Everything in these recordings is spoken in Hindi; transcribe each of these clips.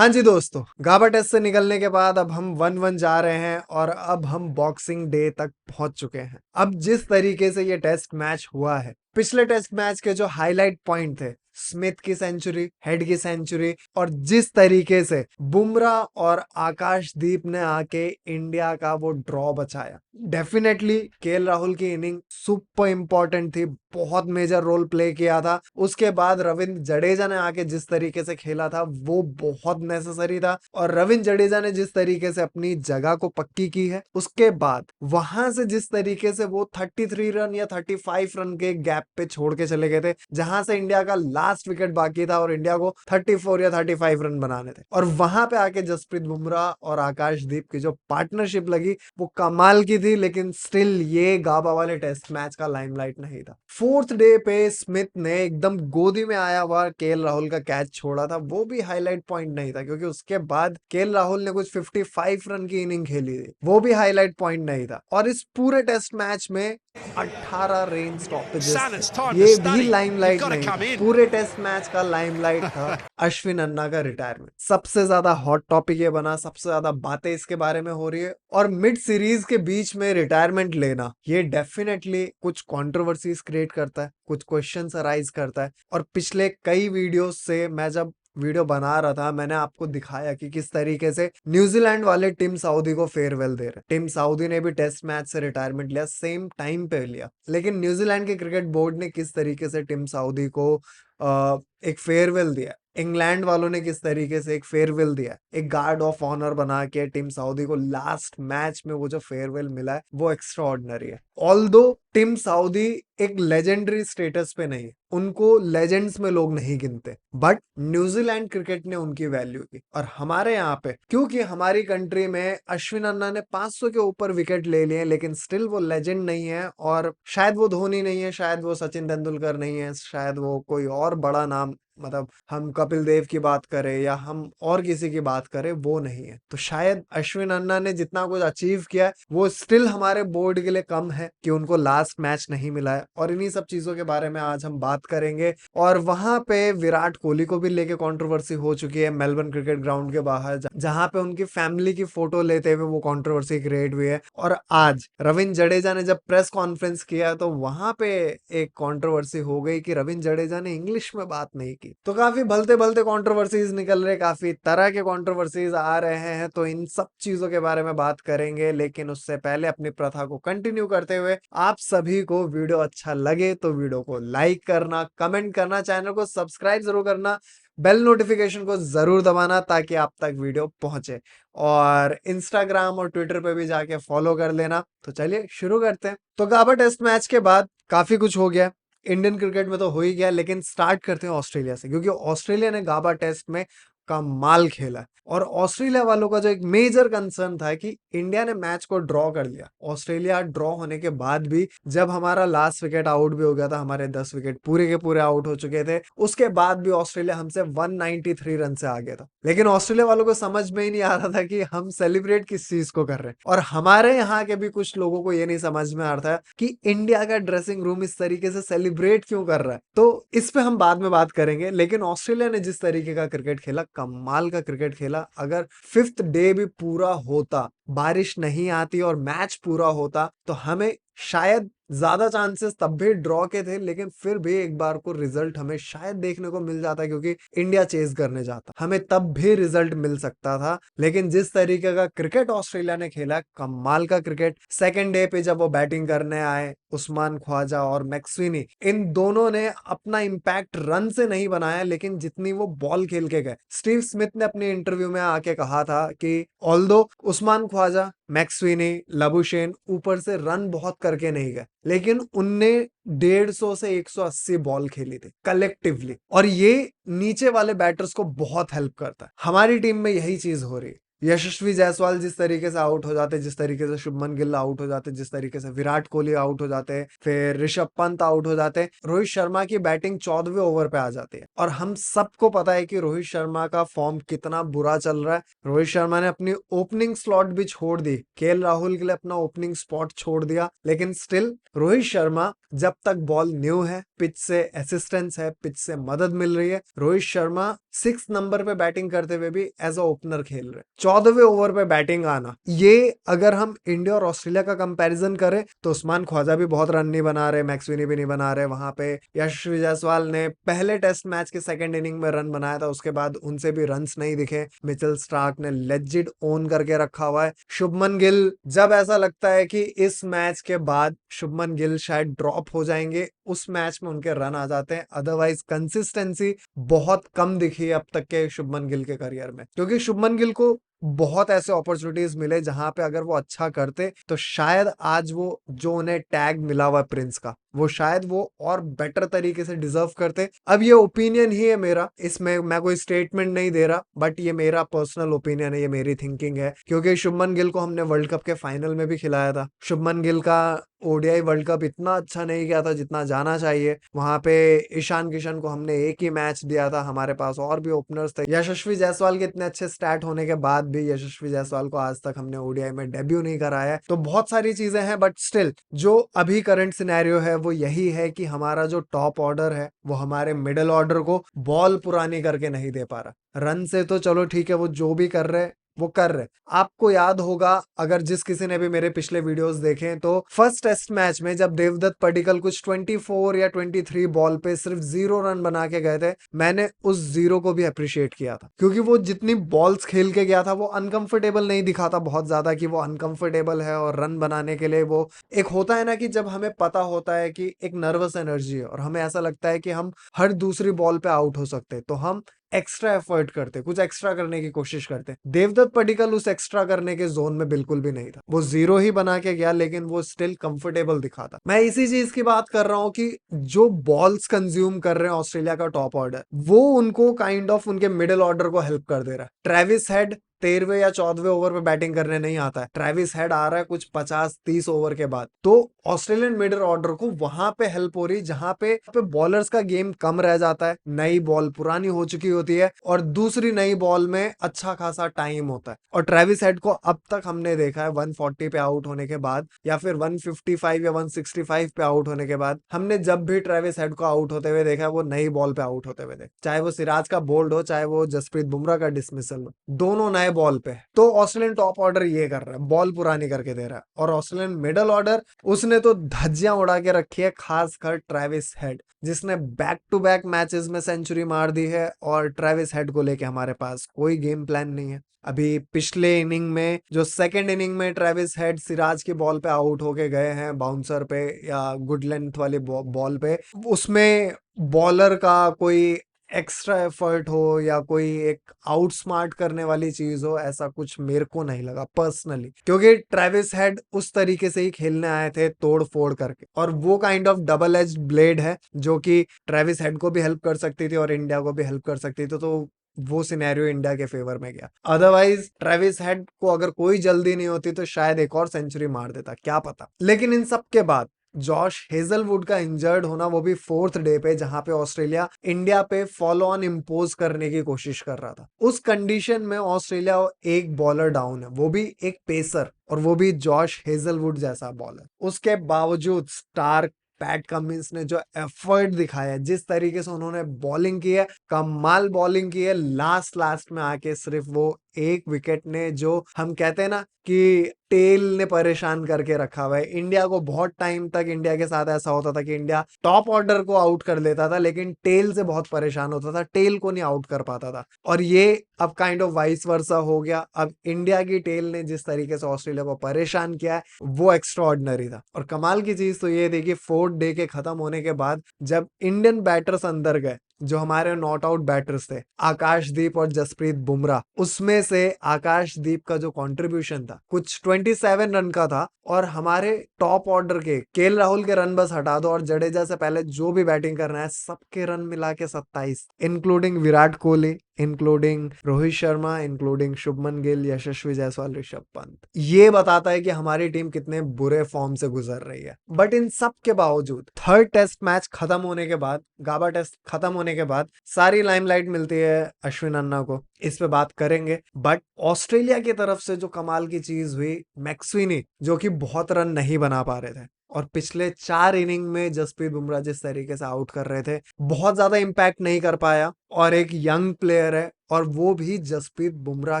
हाँ जी दोस्तों, गाबा टेस्ट से निकलने के बाद अब हम 1-1 जा रहे हैं और अब हम बॉक्सिंग डे तक पहुंच चुके हैं। अब जिस तरीके से ये टेस्ट मैच हुआ है, पिछले टेस्ट मैच के जो हाईलाइट पॉइंट थे, स्मिथ की सेंचुरी, हेड की सेंचुरी और जिस तरीके से बुमराह और आकाशदीप ने आके इंडिया का वो ड्रॉ बचाया, डेफिनेटली केएल राहुल की इनिंग सुपर इंपॉर्टेंट थी, बहुत मेजर रोल प्ले किया था। उसके बाद रविंद्र जडेजा ने आके जिस तरीके से खेला था वो बहुत नेसेसरी था और रविंद्र जडेजा ने जिस तरीके से अपनी जगह को पक्की की है, उसके बाद वहां से जिस तरीके से वो 33 रन या 35 रन के गैप पे छोड़ के चले गए थे, जहां से इंडिया का लास्ट विकेट बाकी था और इंडिया को 34 या 35 रन बनाने थे, और वहां पे आके जसप्रीत बुमराह और आकाशदीप की जो पार्टनरशिप लगी वो कमाल की थी। लेकिन स्टिल ये गाबा वाले टेस्ट मैच का लाइमलाइट नहीं था। फोर्थ डे पे स्मिथ ने एकदम गोदी में आया हुआ केएल राहुल का कैच छोड़ा था, वो भी हाईलाइट पॉइंट नहीं था क्योंकि उसके बाद केएल राहुल ने कुछ 55 रन की इनिंग खेली थी, वो भी हाईलाइट पॉइंट नहीं था। और इस पूरे टेस्ट मैच में 18 रेन स्टॉपेजेस थे, ये भी लाइमलाइट नहीं था। पूरे टेस्ट मैच का लाइमलाइट था अश्विन अन्ना का रिटायरमेंट। सबसे ज्यादा हॉट टॉपिक ये बना, सबसे ज्यादा बातें इसके बारे में हो रही है, और मिड सीरीज के बीच में रिटायरमेंट लेना ये डेफिनेटली कुछ कंट्रोवर्सीज क्रिएट करता है, कुछ क्वेश्चंस अराइज करता है। और पिछले कई वीडियोस से मैं जब वीडियो बना रहा था, मैंने आपको दिखाया कि किस तरीके से न्यूजीलैंड वाले टिम साउदी को फेयरवेल दे रहे। टिम साउदी ने भी टेस्ट मैच से रिटायरमेंट लिया, सेम टाइम पे लिया, लेकिन न्यूजीलैंड के क्रिकेट बोर्ड ने किस तरीके से टिम साउदी को एक फेयरवेल दिया, इंग्लैंड वालों ने किस तरीके से एक फेयरवेल दिया, एक गार्ड ऑफ ऑनर बना के टिम साउदी को लास्ट मैच में वो जो फेयरवेल मिला है वो एक्स्ट्रा ऑर्डिनरी है। ऑल्दो टिम साउदी एक लेजेंडरी स्टेटस पे नहीं, उनको लेजेंड्स में लोग नहीं गिनते, बट न्यूजीलैंड क्रिकेट ने उनकी वैल्यू की। और हमारे यहाँ पे क्योंकि हमारी कंट्री में अश्विन अन्ना ने 500 के ऊपर विकेट ले लिए, लेकिन स्टिल वो लेजेंड नहीं है, और शायद वो धोनी नहीं है, शायद वो सचिन तेंदुलकर नहीं है, शायद वो कोई और बड़ा नाम, मतलब हम कपिल देव की बात करें या हम और किसी की बात करें, वो नहीं है। तो शायद अश्विन अन्ना ने जितना कुछ अचीव किया है वो स्टिल हमारे बोर्ड के लिए कम है कि उनको लास्ट मैच नहीं मिला है। और इन्हीं सब चीजों के बारे में आज हम बात करेंगे। और वहां पे विराट कोहली को भी लेके कंट्रोवर्सी हो चुकी है मेलबर्न क्रिकेट ग्राउंड के बाहर, जहां पे उनकी फैमिली की फोटो लेते हुए वो कंट्रोवर्सी क्रिएट हुई है। और आज रविंद्र जडेजा ने जब प्रेस कॉन्फ्रेंस किया तो वहां पे एक कंट्रोवर्सी हो गई कि रविंद्र जडेजा ने इंग्लिश में बात नहीं की। तो काफी भलते भलते कंट्रोवर्सीज निकल रहे, काफी तरह के कंट्रोवर्सीज आ रहे हैं, तो इन सब चीजों के बारे में बात करेंगे। लेकिन उससे पहले अपनी प्रथा को कंटिन्यू करते हुए, आप सभी को वीडियो अच्छा लगे तो वीडियो को लाइक करना, कमेंट करना, चैनल को सब्सक्राइब जरूर करना, बेल नोटिफिकेशन को जरूर दबाना ताकि आप तक वीडियो पहुंचे, और इंस्टाग्राम और ट्विटर पे भी जाके फॉलो कर लेना। तो चलिए शुरू करते हैं। तो गाबा टेस्ट मैच के बाद काफी कुछ हो गया, इंडियन क्रिकेट में तो हो ही गया, लेकिन स्टार्ट करते हैं ऑस्ट्रेलिया से, क्योंकि ऑस्ट्रेलिया ने गाबा टेस्ट में कमाल खेला। और ऑस्ट्रेलिया वालों का जो एक मेजर कंसर्न था कि इंडिया ने मैच को ड्रॉ कर लिया, ऑस्ट्रेलिया ड्रॉ होने के बाद भी जब हमारा लास्ट विकेट आउट भी हो गया था, हमारे 10 विकेट पूरे के पूरे आउट हो चुके थे, उसके बाद भी ऑस्ट्रेलिया हमसे 193 रन से आ गया था। लेकिन ऑस्ट्रेलिया वालों को समझ में ही नहीं आ रहा था कि हम सेलिब्रेट किस चीज को कर रहे हैं, और हमारे यहाँ के भी कुछ लोगों को ये नहीं समझ में आ रहा था कि इंडिया का ड्रेसिंग रूम इस तरीके से सेलिब्रेट क्यों कर रहा है। तो इस पे हम बाद में बात करेंगे। लेकिन ऑस्ट्रेलिया ने जिस तरीके का क्रिकेट खेला, कमाल का क्रिकेट खेला। अगर फिफ्थ डे भी पूरा होता, बारिश नहीं आती और मैच पूरा होता, तो हमें शायद ज्यादा चांसेस तब भी ड्रॉ के थे, लेकिन फिर भी एक बार को रिजल्ट हमें शायद देखने को मिल जाता, क्योंकि इंडिया चेज करने जाता, हमें तब भी रिजल्ट मिल सकता था। लेकिन जिस तरीके का क्रिकेट ऑस्ट्रेलिया ने खेला, कमाल का क्रिकेट। सेकेंड डे पे जब वो बैटिंग करने आए, उस्मान ख्वाजा और मैक्सवेनी, इन दोनों ने अपना इंपैक्ट रन से नहीं बनाया, लेकिन जितनी वो बॉल खेल के गए। स्टीव स्मिथ ने अपने इंटरव्यू में आके कहा था कि ऑल्दो उस्मान ख्वाजा, मैक्सवेनी, लबुशेन ऊपर से रन बहुत करके नहीं गए, लेकिन उनने 150 से 180 बॉल खेली थी कलेक्टिवली, और ये नीचे वाले बैटर्स को बहुत हेल्प करता है। हमारी टीम में यही चीज हो रही है, यशस्वी जायसवाल जिस तरीके से आउट हो जाते, जिस तरीके से शुभमन गिल आउट हो जाते, जिस तरीके से विराट कोहली आउट हो जाते, फिर ऋषभ पंत आउट हो जाते, रोहित शर्मा की बैटिंग 14वें ओवर पे आ जाती है और हम सबको पता है कि रोहित शर्मा का फॉर्म कितना बुरा चल रहा है। रोहित शर्मा ने अपनी ओपनिंग स्लॉट भी छोड़ दी, केएल राहुल के लिए अपना ओपनिंग स्पॉट छोड़ दिया, लेकिन स्टिल रोहित शर्मा जब तक बॉल न्यू है, पिच से असिस्टेंस है, पिच से मदद मिल रही है, रोहित शर्मा 6 नंबर पे बैटिंग करते हुए भी एज अ ओपनर खेल रहे हैं। 14वें ओवर पे बैटिंग आना, ये अगर हम इंडिया और ऑस्ट्रेलिया का कंपैरिजन करें तो उस्मान ख्वाजा भी बहुत रन नहीं बना रहे, मैक्सवेनी भी नहीं बना रहे, वहां पे यशस्वी जायसवाल ने पहले टेस्ट मैच के सेकंड इनिंग में रन बनाया था, उसके बाद उनसे भी रन्स नहीं दिखे। मिचेल स्टार्क ने लेजिट ओन करके रखा हुआ है। शुभमन गिल, जब ऐसा लगता है कि इस मैच के बाद शुभमन गिल शायद ड्रॉप हो जाएंगे, उस मैच में उनके रन आ जाते हैं। अदरवाइज कंसिस्टेंसी बहुत कम दिखी है अब तक के शुभमन गिल के करियर में, क्योंकि शुभमन गिल को बहुत ऐसे अपॉर्चुनिटीज मिले जहां पे अगर वो अच्छा करते तो शायद आज वो जो उन्हें टैग मिला हुआ प्रिंस का, वो शायद वो और बेटर तरीके से डिजर्व करते। अब ये ओपिनियन ही है मेरा, इसमें मैं कोई स्टेटमेंट नहीं दे रहा, बट ये मेरा पर्सनल ओपिनियन है, ये मेरी थिंकिंग है, क्योंकि शुभमन गिल को हमने वर्ल्ड कप के फाइनल में भी खिलाया था। शुभमन गिल का ओडीआई वर्ल्ड कप इतना अच्छा नहीं गया था जितना जाना चाहिए। वहां पे ईशान किशन को हमने एक ही मैच दिया था, हमारे पास और भी ओपनर्स थे। यशस्वी जायसवाल के इतने अच्छे स्टैट होने के बाद भी यशस्वी जायसवाल को आज तक हमने ओडीआई में डेब्यू नहीं कराया है। तो बहुत सारी चीजें हैं, बट स्टिल जो अभी करंट सिनेरियो है वो यही है कि हमारा जो टॉप ऑर्डर है वो हमारे मिडिल ऑर्डर को बॉल पुरानी करके नहीं दे पा रहा। रन से तो चलो ठीक है, वो जो भी कर रहे वो कर रहे। आपको याद होगा, अगर जिस किसी ने भी मेरे पिछले वीडियोस देखे, तो फर्स्ट टेस्ट मैच में जब देवदत्त पडिक्कल कुछ 24 या 23 बॉल पे सिर्फ 0 रन बना के गए थे, मैंने उस 0 को भी अप्रिशिएट किया था, क्योंकि वो जितनी बॉल्स खेल के गया था वो अनकंफर्टेबल नहीं दिखा था बहुत ज्यादा कि वो अनकंफर्टेबल है, और रन बनाने के लिए वो एक होता है ना कि जब हमें पता होता है कि एक नर्वस एनर्जी है और हमें ऐसा लगता है कि हम हर दूसरी बॉल पे आउट हो सकते हैं, तो हम एक्स्ट्रा एफर्ट करते, कुछ एक्स्ट्रा करने की कोशिश करते। देवदत्त पडिक्कल उस एक्स्ट्रा करने के जोन में बिल्कुल भी नहीं था, वो 0 ही बना के गया, लेकिन वो स्टिल कंफर्टेबल दिखा था। मैं इसी चीज की बात कर रहा हूं कि जो बॉल्स कंज्यूम कर रहे हैं ऑस्ट्रेलिया का टॉप ऑर्डर, वो उनको काइंड ऑफ उनके मिडिल ऑर्डर को हेल्प कर दे रहा है। ट्रेविस हेड 13वें या 14वें ओवर पे बैटिंग करने नहीं आता है, ट्रेविस हेड आ रहा है कुछ 50-30 ओवर के बाद, तो ऑस्ट्रेलियन मिडिल ऑर्डर को वहां पे हेल्प हो रही, जहां पे बॉलर्स का गेम कम रह जाता है, नई बॉल पुरानी हो चुकी होती है और दूसरी नई बॉल में अच्छा खासा टाइम होता है। और ट्रेविस हेड को अब तक हमने देखा है 140 पे आउट होने के बाद या फिर 155 या 165 पे आउट होने के बाद, हमने जब भी ट्रेविस हेड को आउट होते हुए देखा है वो नई बॉल पे आउट होते हुए देखा, चाहे वो सिराज का बोल्ड हो, चाहे वो जसप्रीत बुमराह का डिसमिसल हो, दोनों नए बॉल पे। तो ऑस्ट्रेलियन टॉप ऑर्डर ये कर रहा है, बॉल पुरानी करके दे रहा है, और ऑस्ट्रेलियन मिडिल ऑर्डर उसने तो धज्जियां उड़ा के रखी है, खासकर ट्रेविस हेड, जिसने बैक टू बैक मैचेस में सेंचुरी मार दी है, और ट्रेविस हेड को लेके हमारे पास कोई गेम प्लान नहीं है। अभी पिछले इनिंग में, जो सेकंड इनिंग में ट्रेविस हेड सिराज की बॉल पे आउट होके गए हैं, बाउंसर पे या गुड लेंथ वाली बॉल पे, उसमें बॉलर का कोई एक्स्ट्रा एफर्ट हो या कोई एक आउटस्मार्ट करने वाली चीज हो, ऐसा कुछ मेरे को नहीं लगा पर्सनली, क्योंकि ट्रेविस हेड उस तरीके से ही खेलने आए थे तोड़ फोड़ करके, और वो kind of double edged blade है जो कि ट्रेविस हेड को भी हेल्प कर सकती थी और इंडिया को भी हेल्प कर सकती थी, तो वो सिनेरियो इंडिया के फेवर में गया। अदरवाइज ट्रेविस हेड को अगर कोई जल्दी नहीं होती तो शायद एक और सेंचुरी मार देता, क्या पता। लेकिन इन सब के बाद जॉश हेजलवुड का इंजर्ड होना, वो भी 4th डे पे, जहां पे ऑस्ट्रेलिया इंडिया पे फॉलो ऑन इम्पोज करने की कोशिश कर रहा था, उस कंडीशन में ऑस्ट्रेलिया एक बॉलर डाउन है, वो भी एक पेसर, और वो भी जॉश हेजलवुड जैसा बॉलर। उसके बावजूद स्टार्क, पैट कमिंस ने जो एफर्ट दिखाया है, जिस तरीके से उन्होंने बॉलिंग की है, कमाल बॉलिंग की है, लास्ट लास्ट में आके सिर्फ वो एक विकेट ने, जो हम कहते हैं ना कि टेल ने परेशान करके रखा हुआ है इंडिया को। बहुत टाइम तक इंडिया के साथ ऐसा होता था कि इंडिया टॉप ऑर्डर को आउट कर लेता था, लेकिन टेल से बहुत परेशान होता था, टेल को नहीं आउट कर पाता था, और ये अब काइंड ऑफ वाइस वर्सा हो गया। अब इंडिया की टेल ने जिस तरीके से ऑस्ट्रेलिया को परेशान किया है वो एक्स्ट्रा ऑर्डिनरी था। और कमाल की चीज तो ये थी कि 4th डे के खत्म होने के बाद जब इंडियन बैटर्स अंदर गए, जो हमारे नॉट आउट बैटर्स थे, आकाशदीप और जसप्रीत बुमराह, उसमें से आकाशदीप का जो कंट्रीब्यूशन था कुछ 27 रन का था, और हमारे टॉप ऑर्डर के केएल राहुल के रन बस हटा दो और जडेजा से पहले जो भी बैटिंग करना है सबके रन मिला के 27, including Virat Kohli, including Rohit Sharma, including Shubman Gill, Yashasvi Jaiswal, Rishabh Pant. ये बताता है कि हमारी टीम कितने बुरे फॉर्म से गुजर रही है। बट इन सब के बावजूद थर्ड टेस्ट मैच खत्म होने के बाद, गाबा टेस्ट खत्म होने के बाद सारी लाइमलाइट मिलती है अश्विन अन्ना को, इस पे बात करेंगे। बट ऑस्ट्रेलिया की तरफ से जो कमाल की चीज हुई, मैक्सवेनी जो कि बहुत रन नहीं बना पा रहे थे, और पिछले 4 इनिंग में जसप्रीत बुमराह जिस तरीके से आउट कर रहे थे, बहुत ज्यादा इंपैक्ट नहीं कर पाया। और एक यंग प्लेयर है, और वो भी जसप्रीत बुमराह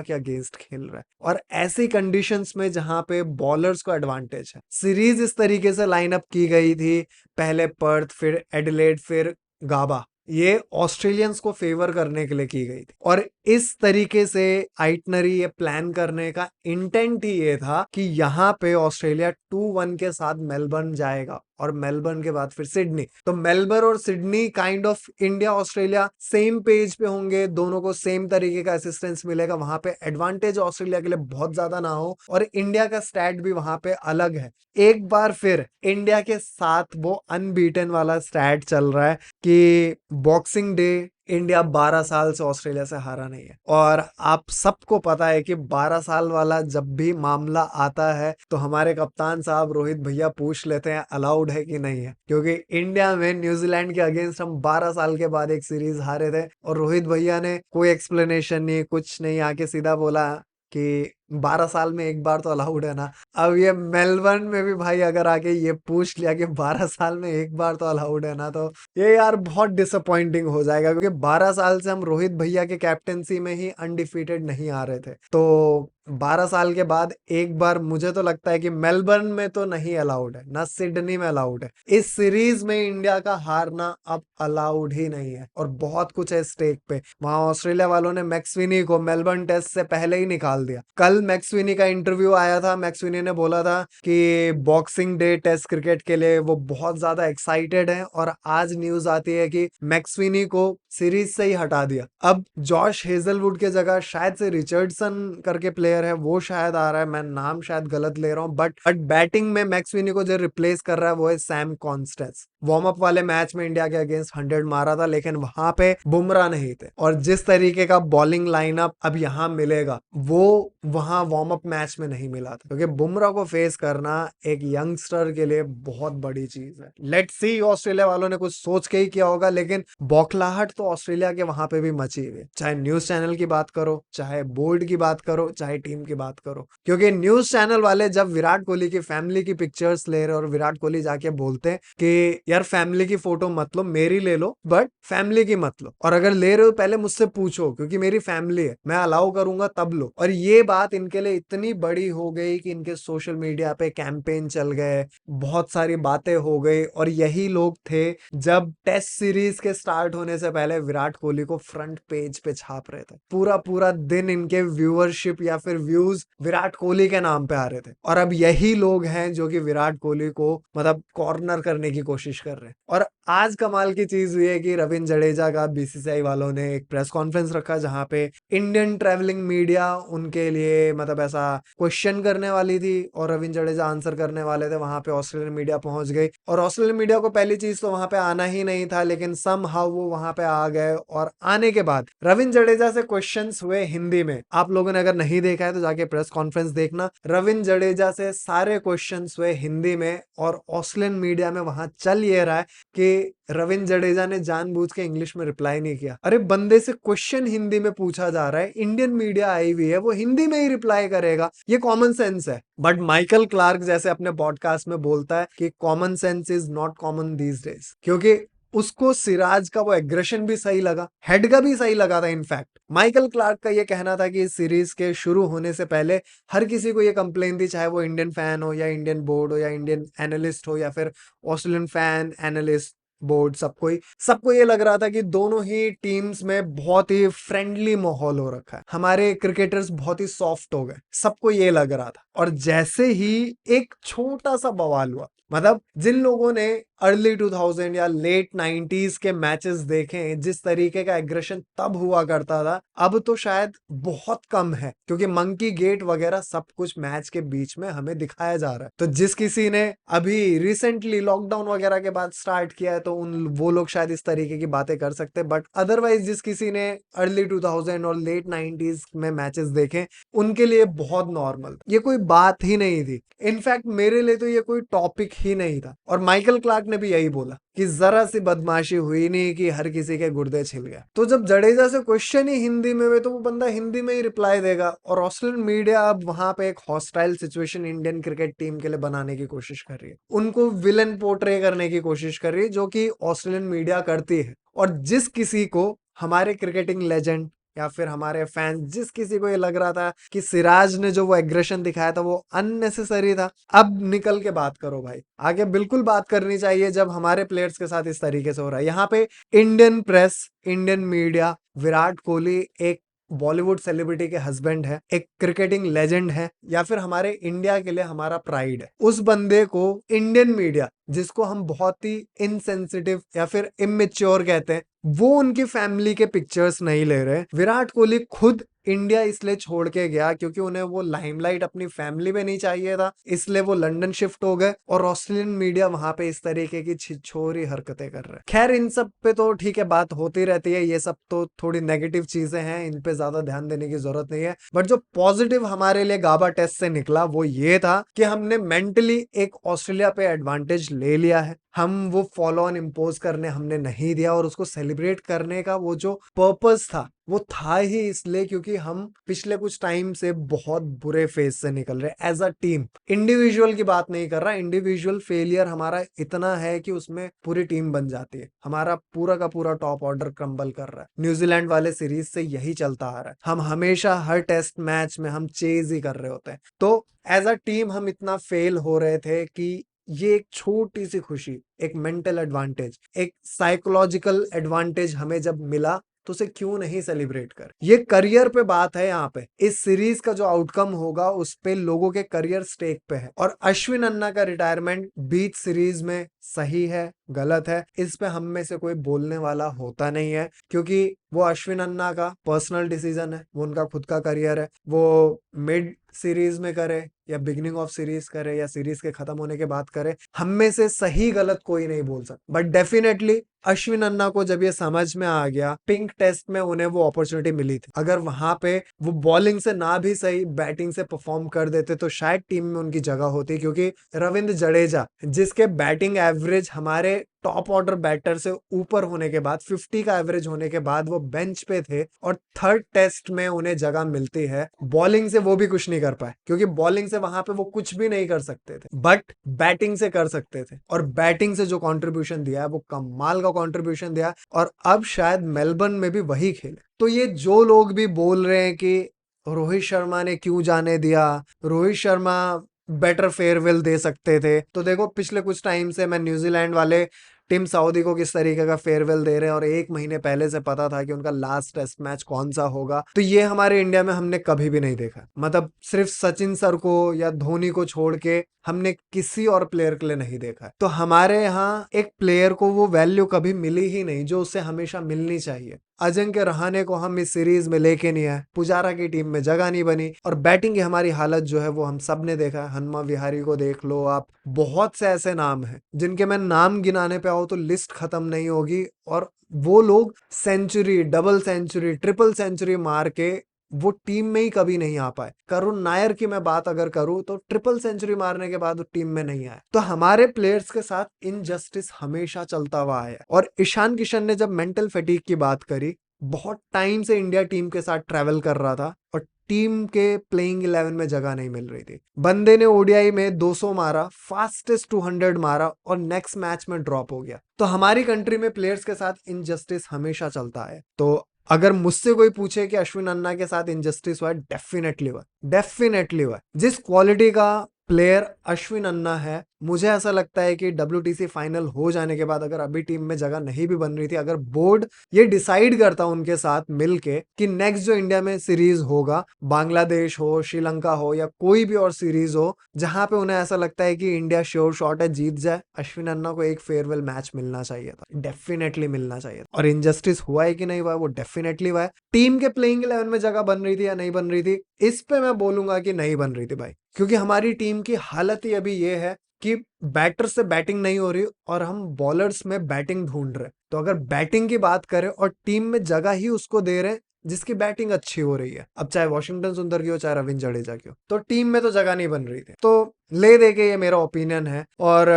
के अगेंस्ट खेल रहा है, और ऐसी कंडीशंस में जहां पे बॉलर्स को एडवांटेज है। सीरीज इस तरीके से लाइनअप की गई थी, पहले पर्थ, फिर एडिलेड, फिर गाबा। ये ऑस्ट्रेलियंस को फेवर करने के लिए की गई थी, और इस तरीके से आइटनरी ये प्लान करने का इंटेंट ही ये था कि यहाँ पे ऑस्ट्रेलिया 2-1 के साथ मेलबर्न जाएगा, और मेलबर्न के बाद फिर सिडनी। तो मेलबर्न और Sydney kind of India Australia same page पे होंगे, दोनों को सेम तरीके का असिस्टेंस मिलेगा, वहां पे एडवांटेज ऑस्ट्रेलिया के लिए बहुत ज्यादा ना हो, और इंडिया का स्टैट भी वहां पे अलग है। एक बार फिर इंडिया के साथ वो अनबीटन वाला स्टैट चल रहा है कि बॉक्सिंग डे इंडिया 12 साल से ऑस्ट्रेलिया से हारा नहीं है। और आप सबको पता है कि 12 साल वाला जब भी मामला आता है तो हमारे कप्तान साहब रोहित भैया पूछ लेते हैं अलाउड है कि नहीं है, क्योंकि इंडिया में न्यूजीलैंड के अगेंस्ट हम 12 साल के बाद एक सीरीज हारे थे, और रोहित भैया ने कोई एक्सप्लेनेशन नहीं, कुछ नहीं, आके सीधा बोला कि 12 साल में एक बार तो अलाउड है ना। अब ये मेलबर्न में भी भाई अगर आके ये पूछ लिया कि 12 साल में एक बार तो अलाउड है ना, तो ये यार बहुत डिसअपॉइंटिंग हो जाएगा, क्योंकि 12 साल से हम रोहित भैया के कैप्टेंसी में ही अनडिफीटेड नहीं आ रहे थे। तो 12 साल के बाद एक बार मुझे तो लगता है कि मेलबर्न में तो नहीं अलाउड है, ना सिडनी में अलाउड है। इस सीरीज में इंडिया का हारना अब अलाउड ही नहीं है, और बहुत कुछ है स्टेक पे। वहां ऑस्ट्रेलिया वालों ने मैक्सवेनी को मेलबर्न टेस्ट से पहले ही निकाल दिया। कल मैक्सवेनी का इंटरव्यू आया था, मैक्सवेनी ने बोला था कि बॉक्सिंग डे टेस्ट क्रिकेट के लिए वो बहुत ज्यादा एक्साइटेड है, और आज न्यूज आती है कि मैक्सवेनी को सीरीज से ही हटा दिया। अब जॉश हेजलवुड के जगह शायद से रिचर्डसन करके प्लेयर है, वो शायद आ रहा है, मैं नाम शायद गलत ले रहा हूँ, बट बैटिंग में मैक्सवेनी को जो रिप्लेस कर रहा है वो है सैम कॉन्स्टेंस। वार्म अप वाले मैच में इंडिया के अगेंस्ट 100 मारा था, लेकिन वहां पे बुमराह नहीं थे, और जिस तरीके का बॉलिंग लाइनअप अब यहाँ मिलेगा वो वहां वार्म अप मैच में नहीं मिला था, क्योंकि बुमराह को फेस करना एक यंगस्टर के लिए बहुत बड़ी चीज है। लेट्स सी, ऑस्ट्रेलिया वालों ने कुछ सोच के ही किया होगा, लेकिन बौखलाहट तो ऑस्ट्रेलिया के वहां पे भी मची हुई है, चाहे न्यूज चैनल की बात करो, चाहे बोर्ड की बात करो, चाहे टीम की बात करो। क्योंकि न्यूज चैनल वाले जब विराट कोहली की फैमिली की पिक्चर्स ले रहे, और विराट कोहली जाके बोलते हैं कि यार फैमिली की फोटो मत लो, मेरी ले लो, बट फैमिली की मत लो, और अगर ले रहे हो पहले मुझसे पूछो, क्योंकि मेरी फैमिली है, मैं अलाउ करूंगा तब लो। और ये बात इनके लिए इतनी बड़ी हो गई कि इनके सोशल मीडिया पे कैंपेन चल गए, बहुत सारी बातें हो गई, और यही लोग थे जब टेस्ट सीरीज के स्टार्ट होने से पहले विराट कोहली को फ्रंट पेज पे छाप रहे थे। पूरा पूरा दिन इनके व्यूअरशिप या फिर व्यूज विराट कोहली के नाम पे आ रहे थे, और अब यही लोग हैं जो कि विराट कोहली को मतलब कॉर्नर करने की कोशिश कर रहे हैं। और आज कमाल की चीज हुई है कि रविंद्र जडेजा का बीसीसीआई वालों ने एक प्रेस कॉन्फ्रेंस रखा, जहां पे इंडियन ट्रैवलिंग मीडिया उनके लिए मतलब ऐसा क्वेश्चन करने वाली थी, और रविंद्र जडेजा आंसर करने वाले थे। वहां पे ऑस्ट्रेलियन मीडिया पहुंच गई, और ऑस्ट्रेलियन मीडिया को पहली चीज तो वहां पे आना ही नहीं था, लेकिन समहाउ वो वहां पे आ गए, और आने के बाद रविंद्र जडेजा से क्वेश्चंस हुए हिंदी में। आप लोगों ने अगर नहीं देखा है तो जाके प्रेस कॉन्फ्रेंस देखना। रविंद्र जडेजा से सारे क्वेश्चंस हुए हिंदी में, और ऑस्ट्रेलियन मीडिया में वहां चल ये रहा है कि रविंद्र जडेजा ने जानबूझ के इंग्लिश में रिप्लाई नहीं किया। अरे बंदे से क्वेश्चन हिंदी में पूछा जा रहा है, इंडियन मीडिया आई हुई है, वो हिंदी में ही रिप्लाई करेगा, ये कॉमन सेंस है। बट माइकल क्लार्क जैसे अपने पॉडकास्ट में बोलता है कि common sense is not common these days, क्योंकि उसको सिराज का वो एग्रेशन भी सही लगा, हेड का भी सही लगा था। इनफैक्ट माइकल क्लार्क का ये कहना था कि इस सीरीज के शुरू होने से पहले हर किसी को ये कंप्लेन थी, चाहे वो इंडियन फैन हो, या इंडियन बोर्ड हो, या इंडियन एनालिस्ट हो, या फिर ऑस्ट्रेलियन फैन एनालिस्ट बोर्ड, सबको ये लग रहा था कि दोनों ही टीम्स में बहुत ही फ्रेंडली माहौल हो रखा है, हमारे क्रिकेटर्स बहुत ही सॉफ्ट हो गए, सबको ये लग रहा था। और जैसे ही एक छोटा सा बवाल हुआ, मतलब जिन लोगों ने अर्ली 2000 या लेट 90s के मैचेस देखे हैं, जिस तरीके का एग्रेशन तब हुआ करता था, अब तो शायद बहुत कम है, क्योंकि मंकी गेट वगैरह सब कुछ मैच के बीच में हमें दिखाया जा रहा है। तो जिस किसी ने अभी रिसेंटली लॉकडाउन वगैरह के बाद स्टार्ट किया है, तो उन वो लोग शायद इस तरीके की बातें कर सकते हैं, बट अदरवाइज जिस किसी ने अर्ली 2000 और लेट 90s में मैचेस देखे, उनके लिए बहुत नॉर्मल, ये कोई बात ही नहीं थी। इनफैक्ट मेरे लिए तो ये कोई टॉपिक ही नहीं था। और माइकल क्लार्क ने भी यही बोला कि जरा सी बदमाशी हुई नहीं कि हर किसी के गुर्दे छिल गए। तो जब जडेजा से क्वेश्चन ही हिंदी में हुए, तो वो बंदा हिंदी में ही रिप्लाई देगा। और ऑस्ट्रेलियन मीडिया अब वहां पे एक hostile situation Indian cricket team के लिए बनाने की कोशिश कर रही है, उनको विलन पोर्ट्रे करने की कोशिश कर रही है, जो कि ऑस्ट्रेलियन मीडिया करती है। और जिस किसी को, हमारे क्रिकेटिंग लेजेंड या फिर हमारे फैंस, जिस किसी को ये लग रहा था कि सिराज ने जो वो एग्रेशन दिखाया था वो अननेसेसरी था, अब निकल के बात करो भाई। आगे बिल्कुल बात करनी चाहिए जब हमारे प्लेयर्स के साथ इस तरीके से हो रहा है। यहाँ पे Indian press, Indian media, Virat Kohli एक बॉलीवुड सेलिब्रिटी के हस्बैंड है, एक क्रिकेटिंग लेजेंड है, या फिर हमारे इंडिया के लिए हमारा प्राइड है, उस बंदे को इंडियन मीडिया, जिसको हम बहुत ही इनसेंसिटिव या फिर इमेच्योर कहते हैं, वो उनकी फैमिली के पिक्चर्स नहीं ले रहे। विराट कोहली खुद इंडिया इसलिए छोड़ के गया क्योंकि उन्हें वो लाइमलाइट अपनी फैमिली में नहीं चाहिए था, इसलिए वो लंदन शिफ्ट हो गए। और ऑस्ट्रेलियन मीडिया वहां पे इस तरीके की छिछोरी हरकतें कर रहे हैं। खैर इन सब पे तो ठीक है, बात होती रहती है, ये सब तो थोड़ी नेगेटिव चीजें हैं, इन पे ज्यादा ध्यान देने की जरूरत नहीं है। बट जो पॉजिटिव हमारे लिए गाबा टेस्ट से निकला वो ये था कि हमने मेंटली एक ऑस्ट्रेलिया पे एडवांटेज ले लिया है। हम वो फॉलो ऑन इम्पोज करने हमने नहीं दिया, और उसको सेलिब्रेट करने का वो जो पर्पस था वो था ही इसलिए क्योंकि हम पिछले कुछ टाइम से बहुत बुरे फेज से निकल रहे एज अ टीम। इंडिविजुअल की बात नहीं कर रहा, इंडिविजुअल फेलियर हमारा इतना है कि उसमें पूरी टीम बन जाती है, हमारा पूरा का पूरा टॉप ऑर्डर क्रम्बल कर रहा है। न्यूजीलैंड वाले सीरीज से यही चलता आ रहा है, हम हमेशा हर टेस्ट मैच में हम चेज ही कर रहे होते हैं। तो एज अ टीम हम इतना फेल हो रहे थे कि ये एक छोटी सी खुशी, एक मेंटल एडवांटेज, एक साइकोलॉजिकल एडवांटेज हमें जब मिला, तो उसे क्यों नहीं सेलिब्रेट कर। ये करियर पे बात है। यहाँ पे इस सीरीज का जो आउटकम होगा उस पे लोगों के करियर स्टेक पे है। और अश्विन अन्ना का रिटायरमेंट बीच सीरीज में सही है, गलत है, इस पे हम में से कोई बोलने वाला होता नहीं है, क्योंकि वो अश्विन अन्ना का पर्सनल डिसीजन है, वो उनका खुद का करियर है। वो मिड सीरीज में करे या बिगिनिंग ऑफ सीरीज करे या सीरीज के खत्म होने के बाद करे, हम में से सही गलत कोई नहीं बोल सकता। बट डेफिनेटली अश्विन अन्ना को जब ये समझ में आ गया, पिंक टेस्ट में उन्हें वो अपॉर्चुनिटी मिली थी, अगर वहां पे वो बॉलिंग से ना भी सही बैटिंग से परफॉर्म कर देते तो शायद टीम में उनकी जगह होती, क्योंकि रविंद्र जडेजा, जिसके बैटिंग एवरेज हमारे टॉप ऑर्डर बैटर से ऊपर होने के बाद, 50 का एवरेज होने के बाद वो बेंच पे थे, और थर्ड टेस्ट में उन्हें जगह मिलती है। बॉलिंग से वो भी कुछ नहीं कर पाए, क्योंकि बॉलिंग से वहां पे वो कुछ भी नहीं कर सकते थे, बट बैटिंग से कर सकते थे। और बैटिंग से जो कंट्रीब्यूशन दिया है वो कमाल का कंट्रीब्यूशन दिया, और अब शायद मेलबर्न में भी वही खेले। तो ये जो लोग भी बोल रहे हैं कि रोहित शर्मा ने क्यों जाने दिया, रोहित शर्मा बेटर फेयरवेल दे सकते थे, तो देखो पिछले कुछ टाइम से मैं न्यूजीलैंड वाले टीम सऊदी को किस तरीके का फेयरवेल दे रहे हैं, और 1 महीने पहले से पता था कि उनका लास्ट टेस्ट मैच कौन सा होगा। तो ये हमारे इंडिया में हमने कभी भी नहीं देखा। मतलब सिर्फ सचिन सर को या धोनी को छोड़ के हमने किसी और प्लेयर के लिए नहीं देखा है। तो हमारे यहाँ एक प्लेयर को वो वैल्यू कभी मिली ही नहीं जो उसे हमेशा मिलनी चाहिए। अजिंक्य रहाणे को हम इस सीरीज में लेके नहीं आए, पुजारा की टीम में जगह नहीं बनी, और बैटिंग की हमारी हालत जो है वो हम सब ने देखा है। हनुमा विहारी को देख लो आप, बहुत से ऐसे नाम हैं जिनके मैं नाम गिनाने पे आओ तो लिस्ट खत्म नहीं होगी, और वो लोग century, double century, triple century मार के वो टीम में ही कभी नहीं आ पाए। करुण नायर की मैं बात अगर करूं तो ट्रिपल सेंचुरी मारने के बाद वो टीम में नहीं आए। तो हमारे प्लेयर्स के साथ इनजस्टिस हमेशा चलता हुआ है। और ईशान किशन ने जब मेंटल फैटीग की बात करी, बहुत टाइम से इंडिया टीम के साथ ट्रेवल कर रहा था और टीम के प्लेइंग 11 में जगह नहीं मिल रही थी। बंदे ने ओडीआई में 200 मारा, फास्टेस्ट 200 मारा, और नेक्स्ट मैच में ड्रॉप हो गया। तो हमारी कंट्री में प्लेयर्स के साथ इनजस्टिस हमेशा चलता है। तो अगर मुझसे कोई पूछे कि अश्विन अन्ना के साथ इनजस्टिस हुआ है, डेफिनेटली हुआ, डेफिनेटली हुआ। जिस क्वालिटी का प्लेयर अश्विन अन्ना है मुझे ऐसा लगता है कि WTC फाइनल हो जाने के बाद अगर अभी टीम में जगह नहीं भी बन रही थी, अगर बोर्ड ये डिसाइड करता उनके साथ मिलके कि नेक्स्ट जो इंडिया में सीरीज होगा, बांग्लादेश हो, श्रीलंका हो या कोई भी और सीरीज हो जहां पे उन्हें ऐसा लगता है कि इंडिया श्योर शॉट है जीत जाए, अश्विन अन्ना को एक फेयरवेल मैच मिलना चाहिए था, डेफिनेटली मिलना चाहिए था। और इनजस्टिस हुआ है कि नहीं हुआ, वो डेफिनेटली हुआ है। टीम के प्लेइंग 11 में जगह बन रही थी या नहीं बन रही थी, इस पे मैं बोलूंगा कि नहीं बन रही थी भाई, क्योंकि हमारी टीम की हालत ही अभी ये है कि बैटर से बैटिंग नहीं हो रही और हम बॉलर्स में बैटिंग ढूंढ रहे हैं। तो अगर बैटिंग की बात करें और टीम में जगह ही उसको दे रहे हैं जिसकी बैटिंग अच्छी हो रही है, अब चाहे वॉशिंगटन सुंदर की हो चाहे रविंद्र जडेजा की हो, तो टीम में तो जगह नहीं बन रही थी। तो ले दे के ये मेरा ओपिनियन है। और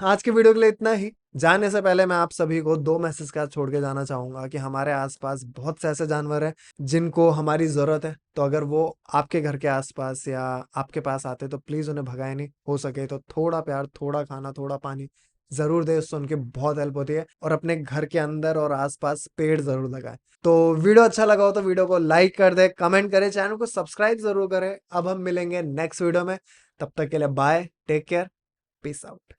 आज की वीडियो के लिए इतना ही। जाने से पहले मैं आप सभी को 2 मैसेज का छोड़ के जाना चाहूंगा कि हमारे आसपास बहुत से ऐसे जानवर हैं जिनको हमारी ज़रूरत है। तो अगर वो आपके घर के आसपास या आपके पास आते तो प्लीज़ उन्हें भगाएं नहीं। हो सके तो थोड़ा प्यार, थोड़ा खाना, थोड़ा पानी ज़रूर दें, उससे उनकी बहुत हेल्प होती है। और अपने घर के अंदर और आसपास पेड़ ज़रूर लगाएं। तो वीडियो अच्छा लगा हो तो वीडियो को लाइक कर दें, कमेंट करें, चैनल को सब्सक्राइब ज़रूर करें। अब हम मिलेंगे नेक्स्ट वीडियो में, तब तक के लिए bye, take care, peace out.